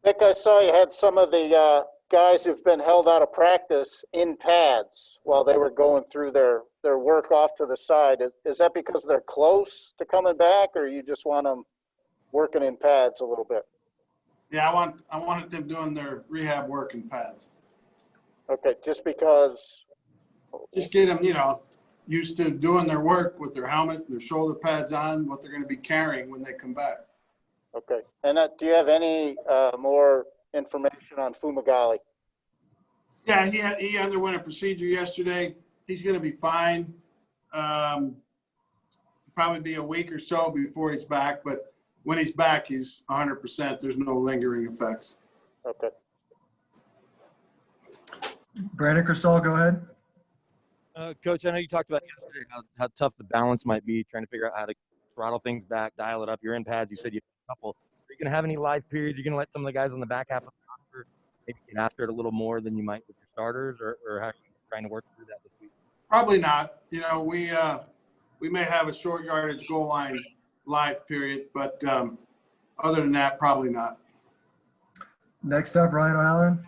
Vic, I saw you had some of the guys who've been held out of practice in pads while they were going through their work off to the side. Is that because they're close to coming back, or you just want them working in pads a little bit? Yeah, I wanted them doing their rehab work in pads. Okay, just because. Just get them, used to doing their work with their helmet, their shoulder pads on, what they're going to be carrying when they come back. Okay. And do you have any more information on Fumagalli? Yeah, he underwent a procedure yesterday. He's going to be fine. Probably be a week or so before he's back, but when he's back, he's 100%. There's no lingering effects. Okay. Brandon Cristal, go ahead. Coach, I know you talked about yesterday how tough the balance might be, trying to figure out how to throttle things back, dial it up. You're in pads. You said you have a couple. Are you going to have any live periods? You're going to let some of the guys on the back half of the roster maybe get after it a little more than you might with your starters, or how are you trying to work through that this week? Probably not. We may have a short yardage goal line live period, but other than that, probably not. Next up, Ryan O'Halloran.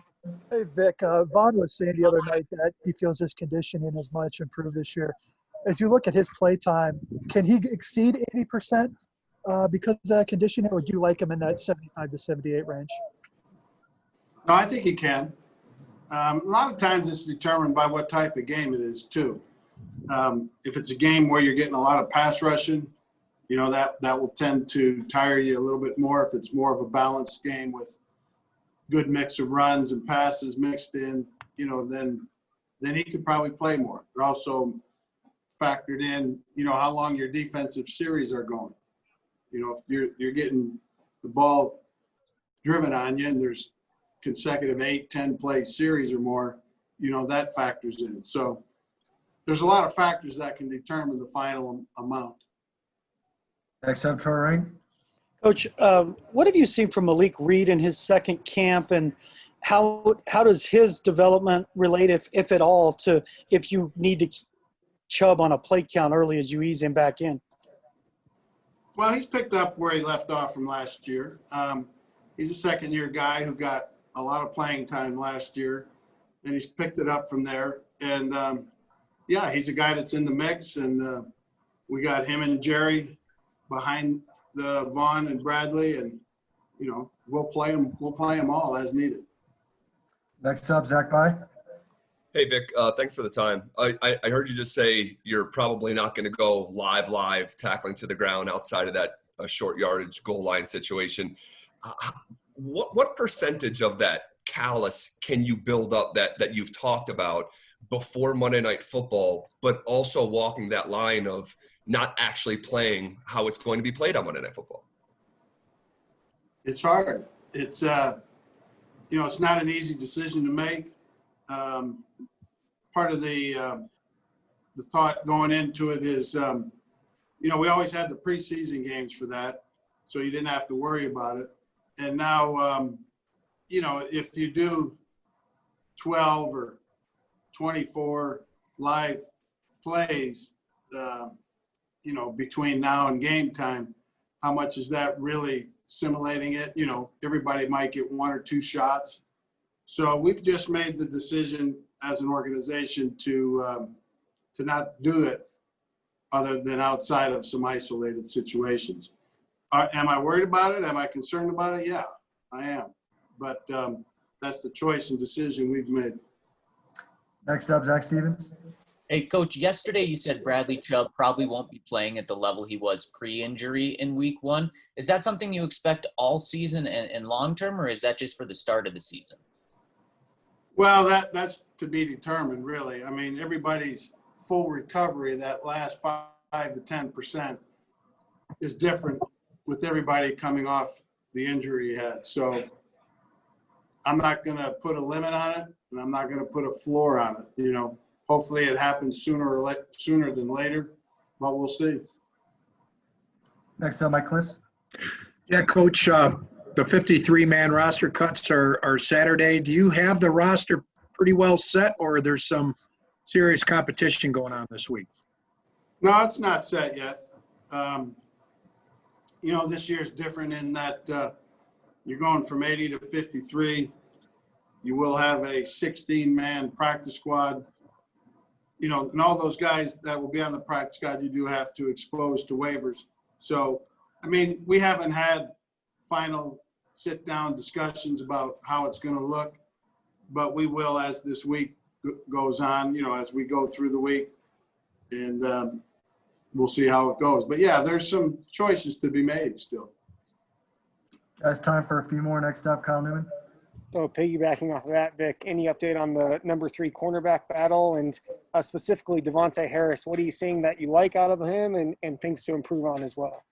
Hey, Vic, Vaughn was saying the other night that he feels his conditioning is much improved this year. As you look at his play time, can he exceed 80% because of that conditioning, or do you like him in that 75 to 78 range? No, I think he can. A lot of times it's determined by what type of game it is, too. If it's a game where you're getting a lot of pass rushing, that will tend to tire you a little bit more. If it's more of a balanced game with good mix of runs and passes mixed in, then he could probably play more. But also factored in, how long your defensive series are going. If you're getting the ball driven on you and there's consecutive 8-10 play series or more, that factors in. So there's a lot of factors that can determine the final amount. Next up, Troy Ring. Coach, what have you seen from Malik Reed in his second camp, and how does his development relate, if at all, to if you need to Chubb on a play count early as you ease him back in? Well, he's picked up where he left off from last year. He's a second-year guy who got a lot of playing time last year, and he's picked it up from there. And, he's a guy that's in the mix, and we got him and Jerry behind the Vaughn and Bradley, and we'll play them all as needed. Next up, Zach Bye. Hey Vic, thanks for the time. I heard you just say you're probably not going to go live tackling to the ground outside of that short yardage goal line situation. What percentage of that callus can you build up that you've talked about before Monday Night Football, but also walking that line of not actually playing how it's going to be played on Monday Night Football? It's hard. It's it's not an easy decision to make. Part of the thought going into it is, we always had the preseason games for that, so you didn't have to worry about it. And now, if you do 12 or 24 live plays, between now and game time, how much is that really simulating it? Everybody might get one or two shots. So we've just made the decision as an organization to not do it other than outside of some isolated situations. Am I worried about it? Am I concerned about it? Yeah, I am. But that's the choice and decision we've made. Next up, Zach Stevens. Hey, Coach, yesterday you said Bradley Chubb probably won't be playing at the level he was pre-injury in week 1. Is that something you expect all season and long-term, or is that just for the start of the season? Well, that's to be determined, really. I mean, everybody's full recovery, that last 5 to 10%, is different with everybody coming off the injury he had. So I'm not going to put a limit on it, and I'm not going to put a floor on it. Hopefully it happens sooner than later, but we'll see. Next up, Mike Kliss. Yeah, Coach, the 53-man roster cuts are Saturday. Do you have the roster pretty well set, or there's some serious competition going on this week? No, it's not set yet. This year's different in that You're going from 80 to 53. You will have a 16-man practice squad. You know, and all those guys that will be on the practice squad, you do have to expose to waivers. So, I mean, we haven't had final sit-down discussions about how it's going to look, but we will as this week goes on, you know, as we go through the week, and we'll see how it goes. But, yeah, there's some choices to be made still. Guys, time for a few more. Next up, Kyle Newman. So piggybacking off of that, Vic, any update on the number 3 cornerback battle, and specifically Devontae Harris? What are you seeing that you like out of him and things to improve on as well?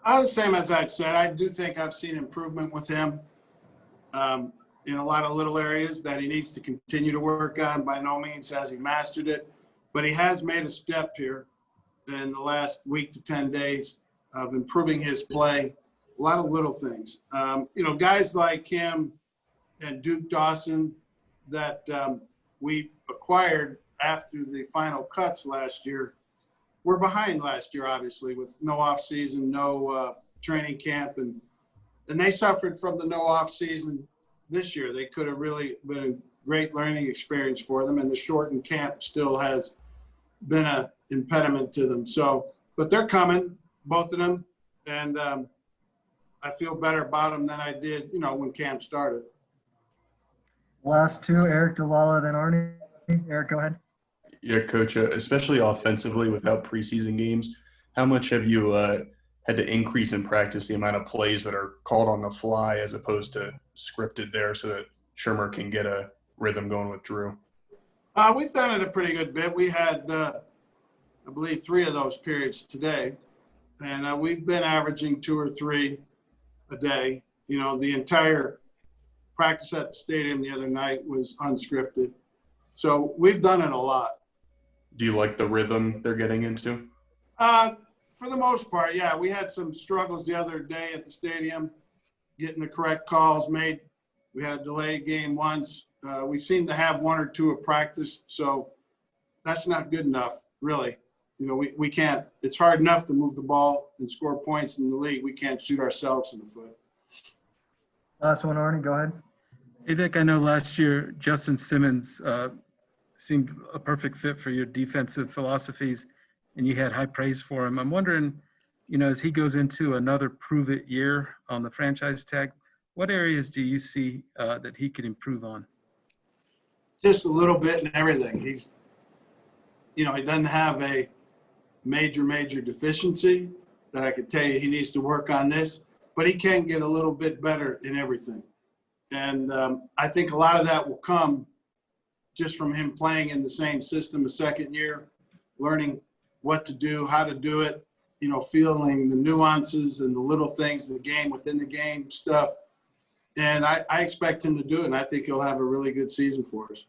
The same as I've said. I do think I've seen improvement with him in a lot of little areas that he needs to continue to work on. By no means has he mastered it, but he has made a step here in the last week to 10 days of improving his play. A lot of little things. You know, guys like him and Duke Dawson that we acquired after the final cuts last year were behind last year, obviously, with no off season, no training camp, and they suffered from the no off season this year. They could have really been a great learning experience for them, and the shortened camp still has been an impediment to them. So, but they're coming, both of them, and I feel better about them than I did, you know, when camp started. Last two, Eric DeLala, then Arnie. Eric, go ahead. Yeah, Coach, especially offensively without preseason games, how much have you had to increase in practice the amount of plays that are called on the fly as opposed to scripted there so that Shermer can get a rhythm going with Drew? We've done it a pretty good bit. We had, I believe, 3 of those periods today, and we've been averaging 2 or 3 a day. You know, the entire practice at the stadium the other night was unscripted. So we've done it a lot. Do you like the rhythm they're getting into? For the most part, yeah. We had some struggles the other day at the stadium, getting the correct calls made. We had a delayed game once. We seem to have 1 or 2 at practice, so that's not good enough, really. You know, we can't – it's hard enough to move the ball and score points in the league. We can't shoot ourselves in the foot. Last one, Arnie, go ahead. Hey, Vic, I know last year Justin Simmons seemed a perfect fit for your defensive philosophies, and you had high praise for him. I'm wondering, you know, as he goes into another prove-it year on the franchise tag, what areas do you see that he could improve on? Just a little bit in everything. He's, you know, he doesn't have a major deficiency that I could tell you he needs to work on this, but he can get a little bit better in everything. And I think a lot of that will come just from him playing in the same system a second year, learning what to do, how to do it, you know, feeling the nuances and the little things, the game within the game stuff. And I expect him to do it, and I think he'll have a really good season for us.